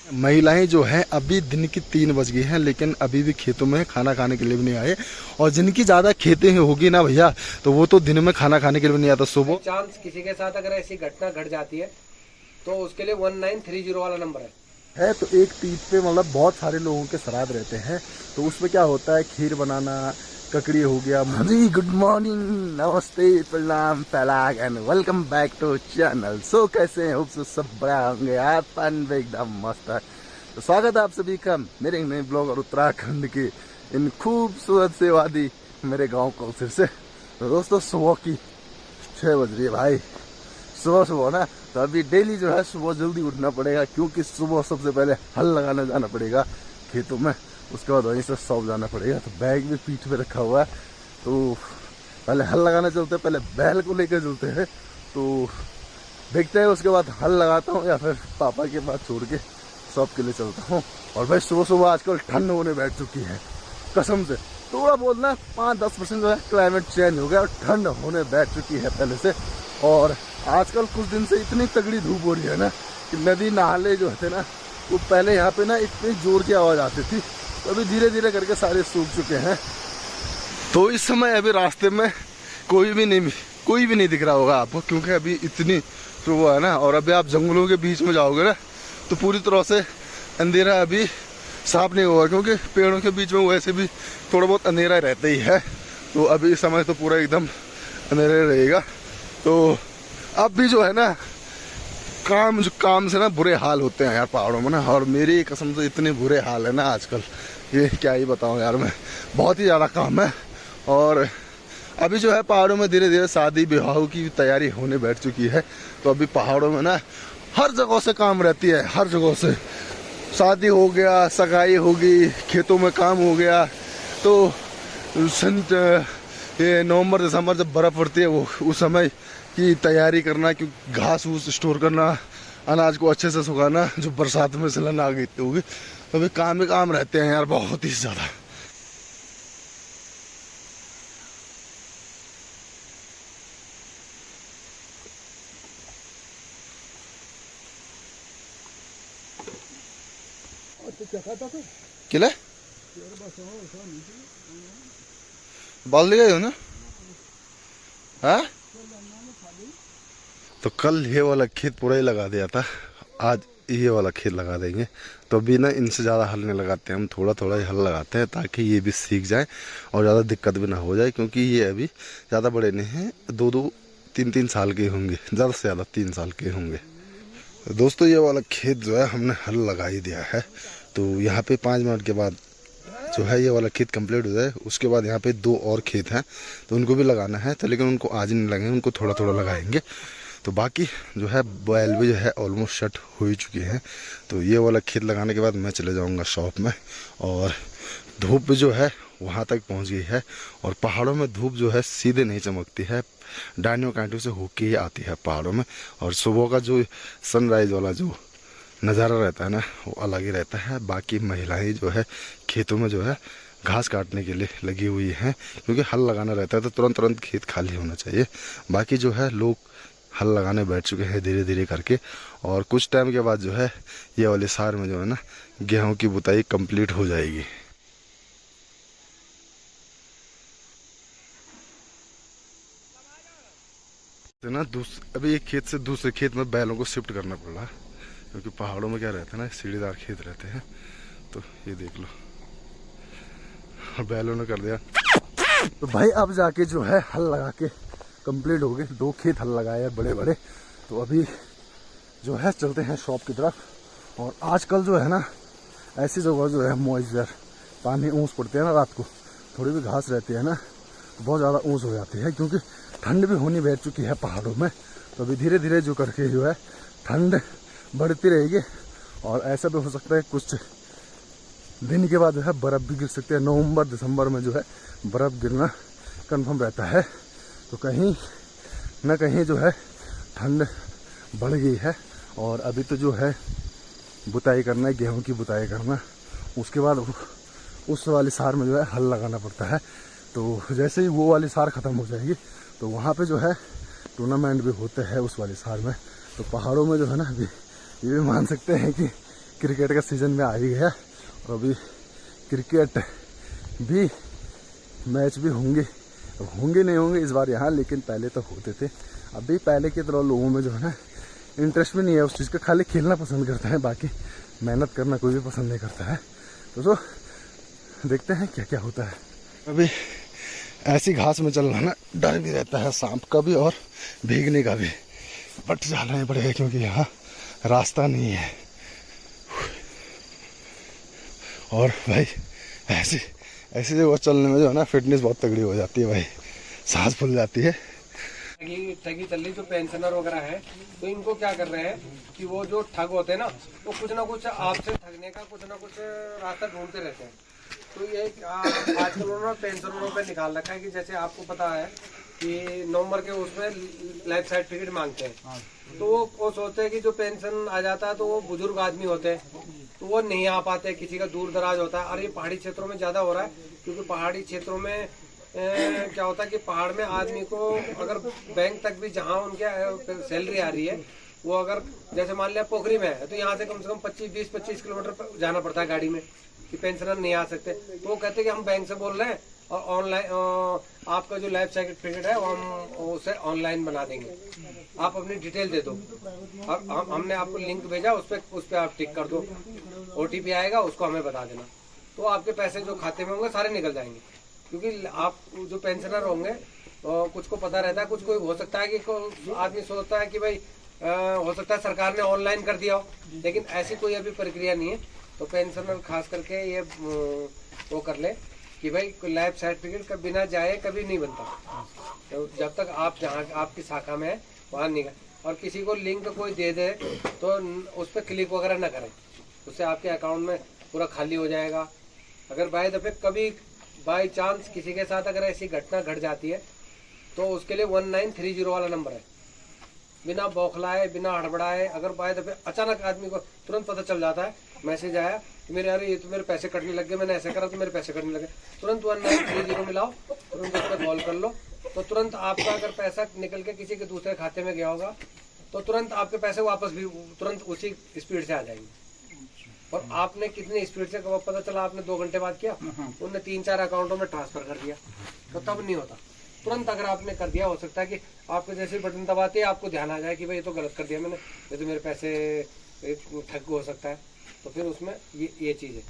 महिलाएं जो हैं अभी दिन की 3 बज गई हैं, लेकिन अभी भी खेतों में खाना खाने के लिए भी नहीं आए। और जिनकी ज़्यादा खेतें होगी ना भैया, तो वो तो दिन में खाना खाने के लिए भी नहीं आता सुबह। चांस किसी के साथ अगर ऐसी घटना घट जाती है तो उसके लिए 1930 वाला नंबर है। तो एक तीज पे मतलब बहुत सारे लोगों के श्राद्ध रहते हैं, तो उसमें क्या होता है, खीर बनाना, ककड़ी हो गया। जी गुड मॉर्निंग, नमस्ते, प्रणाम, पलाग and welcome back to channel. So कैसे हैं, होप सब बड़ा होंगे, अपन भी एकदम मस्त है। तो स्वागत है आप सभी का मेरे नए ब्लॉग और उत्तराखंड की इन खूबसूरत से वादी मेरे गांव कौसर से। तो दोस्तों सुबह की 6 बज रही है भाई, सुबह ना। तो अभी डेली जो है सुबह जल्दी उठना पड़ेगा, क्योंकि सुबह सबसे पहले हल लगाने जाना पड़ेगा खेतों में, उसके बाद वहीं से सौंप जाना पड़ेगा। तो बैग भी पीठ पे रखा हुआ है, तो पहले हल लगाने चलते हैं, पहले बैल को लेकर चलते हैं। तो देखते हैं उसके बाद हल लगाता हूँ या फिर पापा के पास छोड़ के सौंप के लिए चलता हूँ। और भाई सुबह सुबह आजकल ठंड होने बैठ चुकी है, कसम से थोड़ा बहुत ना 5-10% जो है क्लाइमेट चेंज हो गया और ठंड होने बैठ चुकी है पहले से। और आजकल कुछ दिन से इतनी तगड़ी धूप हो रही है ना कि नदी नाले जो थे ना, वो पहले यहाँ पे ना इतनी जोर की आवाज़ आती थी, तो अभी धीरे धीरे करके सारे सूख चुके हैं। तो इस समय अभी रास्ते में कोई भी नहीं दिख रहा होगा आपको, क्योंकि अभी इतनी सुबह है ना। और अभी आप जंगलों के बीच में जाओगे ना तो पूरी तरह से अंधेरा अभी साफ नहीं होगा, क्योंकि पेड़ों के बीच में वैसे भी थोड़ा बहुत अंधेरा रहता ही है। तो अभी इस समय तो पूरा एकदम अंधेरा रहेगा। तो अब भी जो है ना काम से ना बुरे हाल होते हैं यार पहाड़ों में ना। और मेरी कसम से इतने बुरे हाल है ना आजकल, ये क्या ही बताऊं यार मैं, बहुत ही ज़्यादा काम है। और अभी जो है पहाड़ों में धीरे धीरे शादी विवाह की तैयारी होने बैठ चुकी है। तो अभी पहाड़ों में ना हर जगह से काम रहती है, हर जगह से शादी हो गया, सगाई होगी, खेतों में काम हो गया। तो ये नवंबर दिसंबर जब बर्फ़ पड़ती है वो उस समय की तैयारी करना, क्योंकि घास फूस स्टोर करना, अनाज को अच्छे से सुखाना, जो बरसात में सिलन आ गई होगी। तो अभी काम ही काम रहते हैं यार, बहुत ही ज़्यादा। किले बाल ले गए हो ना? हाँ, तो कल ये वाला खेत पूरा ही लगा दिया था, आज ये वाला खेत लगा देंगे। तो अभी ना इनसे ज़्यादा हल नहीं लगाते, हम थोड़ा थोड़ा ही हल लगाते हैं, ताकि ये भी सीख जाए और ज़्यादा दिक्कत भी ना हो जाए। क्योंकि ये अभी ज़्यादा बड़े नहीं हैं, 2-3 साल के होंगे, ज़्यादा से ज़्यादा 3 साल के होंगे। तो दोस्तों ये वाला खेत जो है हमने हल लगा ही दिया है। तो यहाँ पे 5 मिनट के बाद जो है ये वाला खेत कंप्लीट हो जाए, उसके बाद यहाँ पे 2 और खेत हैं, तो उनको भी लगाना है। तो लेकिन उनको आज नहीं लगाएंगे, उनको थोड़ा थोड़ा लगाएंगे। तो बाकी जो है बैल भी जो है ऑलमोस्ट शट हो ही चुकी है। तो ये वाला खेत लगाने के बाद मैं चले जाऊँगा शॉप में। और धूप जो है वहाँ तक पहुँच गई है, और पहाड़ों में धूप जो है सीधे नहीं चमकती है, डानियों कांटों से होके ही आती है पहाड़ों में। और सुबह का जो सनराइज वाला जो नज़ारा रहता है ना, वो अलग ही रहता है। बाकी महिलाएं जो है खेतों में जो है घास काटने के लिए लगी हुई हैं, क्योंकि हल लगाना रहता है तो तुरंत तुरंत खेत खाली होना चाहिए। बाकी जो है लोग हल लगाने बैठ चुके हैं धीरे धीरे करके। और कुछ टाइम के बाद जो है ये वाले सार में जो है ना गेहूं की बुताई कंप्लीट हो जाएगी। तो ना अभी एक खेत से दूसरे खेत में बैलों को शिफ्ट करना पड़ रहा है, क्योंकि पहाड़ों में क्या रहता है ना, सीढ़ीदार खेत रहते हैं। तो ये देख लो, बैलों ने कर दिया। तो भाई अब जाके जो है हल लगा के कंप्लीट हो गए, 2 खेत हल लगाए हैं बड़े बड़े। तो अभी जो है चलते हैं शॉप की तरफ। और आजकल जो है ना ऐसी जगह जो है मॉइस्चर, पानी ऊँस पड़ते हैं ना रात को, थोड़ी भी घास रहती है ना तो बहुत ज़्यादा ऊँस हो जाती है, क्योंकि ठंड भी होनी बैठ चुकी है पहाड़ों में। तो अभी धीरे धीरे जो करके जो है ठंड बढ़ती रहेगी। और ऐसा भी हो सकता है कुछ दिन के बाद जो है बर्फ़ भी गिर सकती है। नवंबर दिसंबर में जो है बर्फ़ गिरना कंफर्म रहता है। तो कहीं ना कहीं जो है ठंड बढ़ गई है। और अभी तो जो है बुताई करना है, गेहूं की बुताई करना, उसके बाद उस वाली सार में जो है हल लगाना पड़ता है। तो जैसे ही वो वाली सार ख़त्म हो जाएगी तो वहाँ पे जो है टूर्नामेंट भी होते हैं उस वाली सार में। तो पहाड़ों में जो है ना अभी ये भी मान सकते हैं कि क्रिकेट का सीज़न में आ ही गया और अभी क्रिकेट भी मैच भी होंगे नहीं होंगे इस बार यहाँ, लेकिन पहले तो होते थे। अभी पहले की तरह लोगों में जो है ना इंटरेस्ट भी नहीं है उस चीज़ का, खाली खेलना पसंद करता है, बाकी मेहनत करना कोई भी पसंद नहीं करता है। तो देखते हैं क्या क्या होता है। अभी ऐसी घास में चलना ना डर भी रहता है, सांप का भी और भीगने का भी, बट जाना ही पड़ेगा क्योंकि यहाँ रास्ता नहीं है। और भाई ऐसी जगह चलने में जो है ना फिटनेस बहुत तगड़ी हो जाती है भाई, सांस फूल जाती है। ठगी चल रही जो पेंशनर वगैरह है, तो इनको क्या कर रहे हैं कि वो जो ठग होते हैं ना, वो कुछ ना कुछ आपसे ठगने का कुछ ना कुछ रास्ता ढूंढते रहते हैं। तो ये आजकल उन्होंने पेंशनरों पे निकाल रखा है कि जैसे आपको पता है कि नवंबर के उसमें लाइफ सर्टिफिकेट मांगते हैं, तो वो सोचते हैं कि जो पेंशन आ जाता है तो वो बुजुर्ग आदमी होते हैं, तो वो नहीं आ पाते, किसी का दूर दराज होता है। और ये पहाड़ी क्षेत्रों में ज्यादा हो रहा है, क्योंकि पहाड़ी क्षेत्रों में क्या होता है कि पहाड़ में आदमी को अगर बैंक तक भी जहाँ उनके सैलरी आ रही है, वो अगर जैसे मान लिया पोखरी में है, तो यहाँ से कम 20-25 किलोमीटर जाना पड़ता है गाड़ी में, कि पेंशनर नहीं आ सकते। तो वो कहते हैं कि हम बैंक से बोल रहे हैं और ऑनलाइन आपका जो लाइफ सर्टिफिकेट है वो हम उसे ऑनलाइन बना देंगे, आप अपनी डिटेल दे दो और हमने आपको लिंक भेजा, उस पर आप टिक कर दो, OTP आएगा उसको हमें बता देना, तो आपके पैसे जो खाते में होंगे सारे निकल जाएंगे। क्योंकि आप जो पेंशनर होंगे कुछ को पता रहता है, कुछ को हो सकता है कि आदमी सोचता है कि भाई हो सकता है सरकार ने ऑनलाइन कर दिया हो, लेकिन ऐसी कोई अभी प्रक्रिया नहीं है। तो पेंशनर खास करके ये वो कर ले कि भाई लाइफ सर्टिफिकेट का बिना जाए कभी नहीं बनता, तो जब तक आप जहाँ आपकी शाखा में है वहाँ नहीं गए। और किसी को लिंक कोई दे दे तो उस पर क्लिक वगैरह ना करें, उससे आपके अकाउंट में पूरा खाली हो जाएगा। अगर कभी बाई चांस किसी के साथ अगर ऐसी घटना घट जाती है, तो उसके लिए 1930 वाला नंबर है, बिना बौखलाए बिना हड़बड़ाए, अगर बाय दफे अचानक आदमी को तुरंत पता चल जाता है, मैसेज आया कि मेरे यार ये तो मेरे पैसे कटने लग गए, मैंने ऐसे करा तो मेरे पैसे कटने लगे, तुरंत 1930 मिलाओ, तुरंत उस पर कॉल कर लो, तो तुरंत आपका अगर पैसा निकल के किसी के दूसरे खाते में गया होगा तो तुरंत आपके पैसे वापस भी तुरंत उसी स्पीड से आ जाएंगे। और आपने कितनी स्पीड से कब पता चला, आपने 2 घंटे बाद किया, उनने 3-4 अकाउंटों में ट्रांसफर कर दिया, तो तब नहीं होता। तुरंत अगर आपने कर दिया, हो सकता है कि आपके जैसे बटन दबाते ही आपको ध्यान आ जाए कि भाई ये तो गलत कर दिया मैंने, ये तो मेरे पैसे ठग हो सकता है, तो फिर उसमें ये चीज़ है।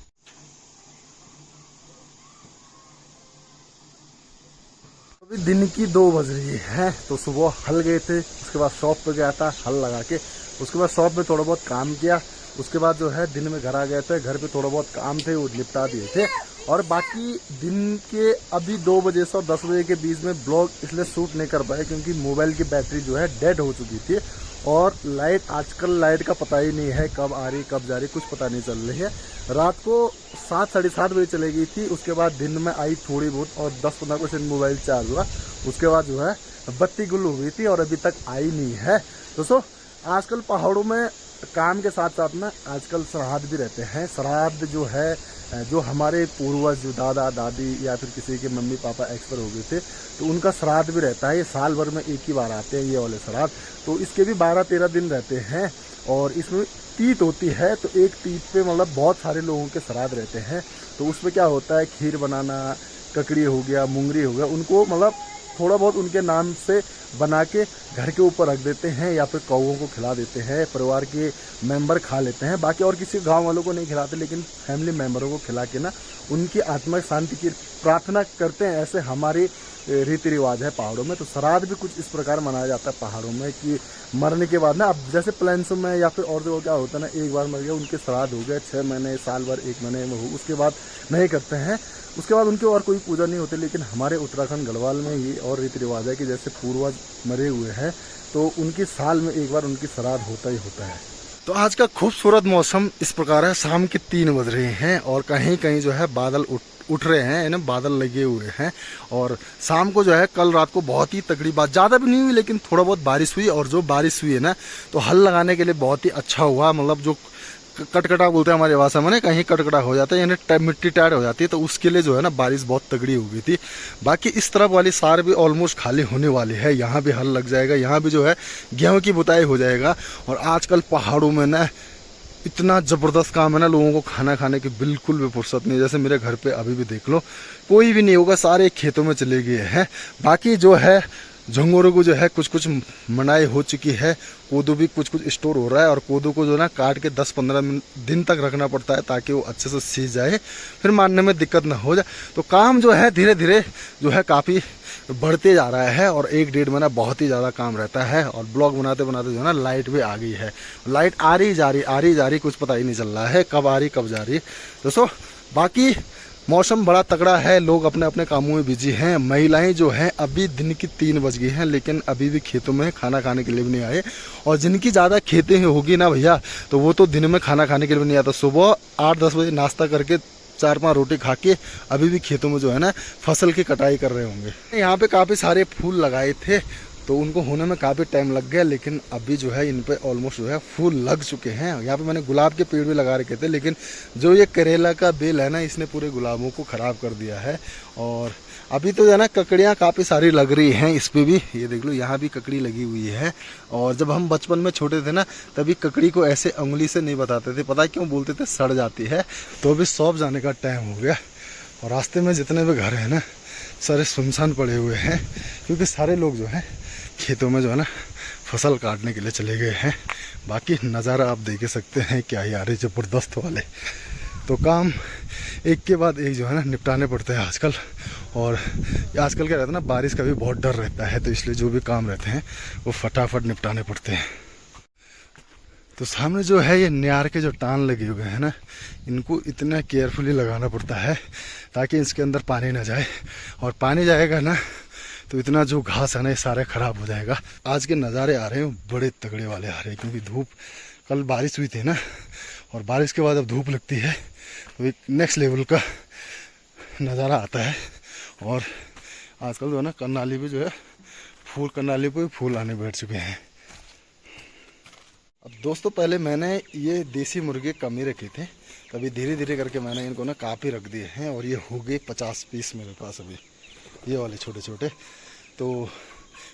अभी दिन की 2 बज रही है, तो सुबह हल गए थे, उसके बाद शॉप पे गया था हल लगा के, उसके बाद शॉप में थोड़ा बहुत काम किया, उसके बाद जो है दिन में घर आ गए थे, घर पे थोड़ा बहुत काम थे वो निपटा दिए थे। और बाकी दिन के अभी 2 बजे से 10 बजे के बीच में ब्लॉग इसलिए शूट नहीं कर पाए क्योंकि मोबाइल की बैटरी जो है डेड हो चुकी थी, और लाइट आजकल लाइट का पता ही नहीं है कब आ रही कब जा रही, कुछ पता नहीं चल रही है। रात को 7-7:30 बजे चली गई थी, उसके बाद दिन में आई थोड़ी बहुत और 10-15% मोबाइल चार्ज हुआ, उसके बाद जो है बत्ती गुल हो गई थी और अभी तक आई नहीं है। दोस्तों आजकल पहाड़ों में काम के साथ साथ में आजकल श्राद्ध भी रहते हैं। श्राद्ध जो है, जो हमारे पूर्वज जो दादा दादी या फिर किसी के मम्मी पापा एक्सपायर हो गए थे, तो उनका श्राद्ध भी रहता है। ये साल भर में एक ही बार आते हैं ये वाले श्राद्ध, तो इसके भी 12-13 दिन रहते हैं और इसमें तीत होती है। तो एक तीत पे मतलब बहुत सारे लोगों के श्राद्ध रहते हैं, तो उसमें क्या होता है खीर बनाना, ककड़ी हो गया, मुंगरी हो गया, उनको मतलब थोड़ा बहुत उनके नाम से बना के घर के ऊपर रख देते हैं या फिर कौवों को खिला देते हैं, परिवार के मेंबर खा लेते हैं, बाकी और किसी गांव वालों को नहीं खिलाते, लेकिन फैमिली मेंबरों को खिला के ना उनकी आत्मिक शांति की प्रार्थना करते हैं। ऐसे हमारे रीति रिवाज है पहाड़ों में। तो श्राद्ध भी कुछ इस प्रकार मनाया जाता है पहाड़ों में कि मरने के बाद ना, अब जैसे प्लेन्स में या फिर और जगह क्या होता है ना, एक बार मर गया उनके श्राद्ध हो गया 6 महीने साल भर 1 महीने में हो, उसके बाद नहीं करते हैं, उसके बाद उनकी और कोई पूजा नहीं होती। लेकिन हमारे उत्तराखंड गढ़वाल में ये और रीति रिवाज है कि जैसे पूर्वज मरे हुए हैं तो उनकी साल में एक बार उनकी श्राद्ध होता ही होता है। तो आज का खूबसूरत मौसम इस प्रकार है, शाम के 3 बज रहे हैं और कहीं कहीं जो है बादल उठ रहे हैं, ना बादल लगे हुए हैं। और शाम को जो है कल रात को बहुत ही तगड़ी बात, ज़्यादा भी नहीं हुई लेकिन थोड़ा बहुत बारिश हुई, और जो बारिश हुई है ना तो हल लगाने के लिए बहुत ही अच्छा हुआ। मतलब जो कटकटा बोलते हैं हमारी भाषा में ना, कहीं कटकटा हो जाता है यानी मिट्टी टाइट हो जाती है, तो उसके लिए जो है ना बारिश बहुत तगड़ी हो गई थी। बाकी इस तरफ वाली सार भी ऑलमोस्ट खाली होने वाली है, यहाँ भी हल लग जाएगा, यहाँ भी जो है गेहूं की बुताई हो जाएगा। और आजकल पहाड़ों में ना इतना ज़बरदस्त काम है ना, लोगों को खाना खाने की बिल्कुल भी फुर्सत नहीं है। जैसे मेरे घर पे अभी भी देख लो, कोई भी नहीं होगा, सारे खेतों में चले गए हैं। बाकी जो है झंगोरों को जो है कुछ कुछ मनाई हो चुकी है, कोदो भी कुछ कुछ स्टोर हो रहा है। और कोदो को जो ना काट के 10-15 दिन तक रखना पड़ता है ताकि वो अच्छे से सीज जाए, फिर मारने में दिक्कत ना हो जाए। तो काम जो है धीरे धीरे जो है काफ़ी बढ़ते जा रहा है, और 1-1.5 महीना बहुत ही ज़्यादा काम रहता है। और ब्लॉग बनाते बनाते जो है ना लाइट भी आ गई है, लाइट आ रही जा रही कुछ पता ही नहीं चल रहा है कब आ रही कब जा रही दोस्तों। बाकी मौसम बड़ा तगड़ा है, लोग अपने अपने कामों में बिजी हैं। महिलाएं जो हैं अभी दिन की 3 बज गई हैं, लेकिन अभी भी खेतों में खाना खाने के लिए भी नहीं आए। और जिनकी ज़्यादा खेतें होगी ना भैया, तो वो तो दिन में खाना खाने के लिए भी नहीं आता। सुबह 8-10 बजे नाश्ता करके 4-5 रोटी खा के अभी भी खेतों में जो है ना फसल की कटाई कर रहे होंगे। यहाँ पे काफ़ी सारे फूल लगाए थे, तो उनको होने में काफ़ी टाइम लग गया, लेकिन अभी जो है इन पे ऑलमोस्ट जो है फूल लग चुके हैं। यहाँ पे मैंने गुलाब के पेड़ भी लगा रखे थे, लेकिन जो ये करेला का बेल है ना, इसने पूरे गुलाबों को ख़राब कर दिया है। और अभी तो जो है ना ककड़ियाँ काफ़ी सारी लग रही हैं इस पर भी, ये देख लो यहाँ भी ककड़ी लगी हुई है। और जब हम बचपन में छोटे थे ना, तभी ककड़ी को ऐसे उंगली से नहीं बताते थे, पता है क्यों बोलते थे, सड़ जाती है। तो अभी सौंप जाने का टाइम हो गया, और रास्ते में जितने भी घर हैं ना सारे सुनसान पड़े हुए हैं, क्योंकि सारे लोग जो हैं खेतों में जो है ना फसल काटने के लिए चले गए हैं। बाकी नज़ारा आप देख सकते हैं क्या यार, ज़बरदस्त वाले। तो काम एक के बाद एक जो है ना निपटाने पड़ते हैं आजकल। और आजकल क्या रहता है ना, बारिश का भी बहुत डर रहता है, तो इसलिए जो भी काम रहते हैं वो फटाफट निपटाने पड़ते हैं। तो सामने जो है ये न्यार के जो टान लगे हुए हैं ना, इनको इतना केयरफुली लगाना पड़ता है ताकि इसके अंदर पानी ना जाए। और पानी जाएगा ना तो इतना जो घास है ना ये सारे खराब हो जाएगा। आज के नज़ारे आ रहे हैं बड़े तगड़े वाले आ रहे हैं, क्योंकि धूप, कल बारिश हुई थी ना, और बारिश के बाद अब धूप लगती है तो एक नेक्स्ट लेवल का नज़ारा आता है। और आजकल जो है ना करनाली भी जो है फूल, करनाली पे फूल आने बैठ चुके हैं। अब दोस्तों पहले मैंने ये देसी मुर्गे कम ही रखे थे, तभी धीरे धीरे करके मैंने इनको ना काफ़ी रख दिए हैं, और ये हो गए 50 पीस मेरे पास अभी, ये वाले छोटे छोटे। तो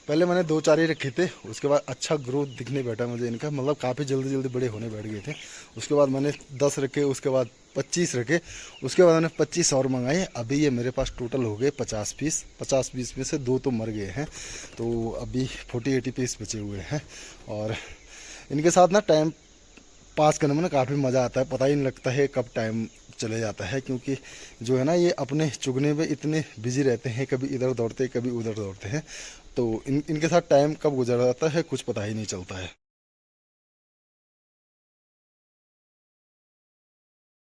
पहले मैंने 2-4 ही रखे थे, उसके बाद अच्छा ग्रोथ दिखने बैठा मुझे इनका, मतलब काफ़ी जल्दी जल्दी बड़े होने बैठ गए थे। उसके बाद मैंने 10 रखे, उसके बाद 25 रखे, उसके बाद मैंने 25 और मंगाए। अभी ये मेरे पास टोटल हो गए 50 पीस। 50 पीस में से 2 तो मर गए हैं, तो अभी 40-80 पीस बचे हुए हैं। और इनके साथ ना टाइम पास करने में ना काफ़ी मज़ा आता है, पता ही नहीं लगता है कब टाइम चले जाता है, क्योंकि जो है ना ये अपने चुगने में इतने बिजी रहते हैं, कभी इधर दौड़ते हैं कभी उधर दौड़ते हैं, तो इनके साथ टाइम कब गुजर जाता है कुछ पता ही नहीं चलता है।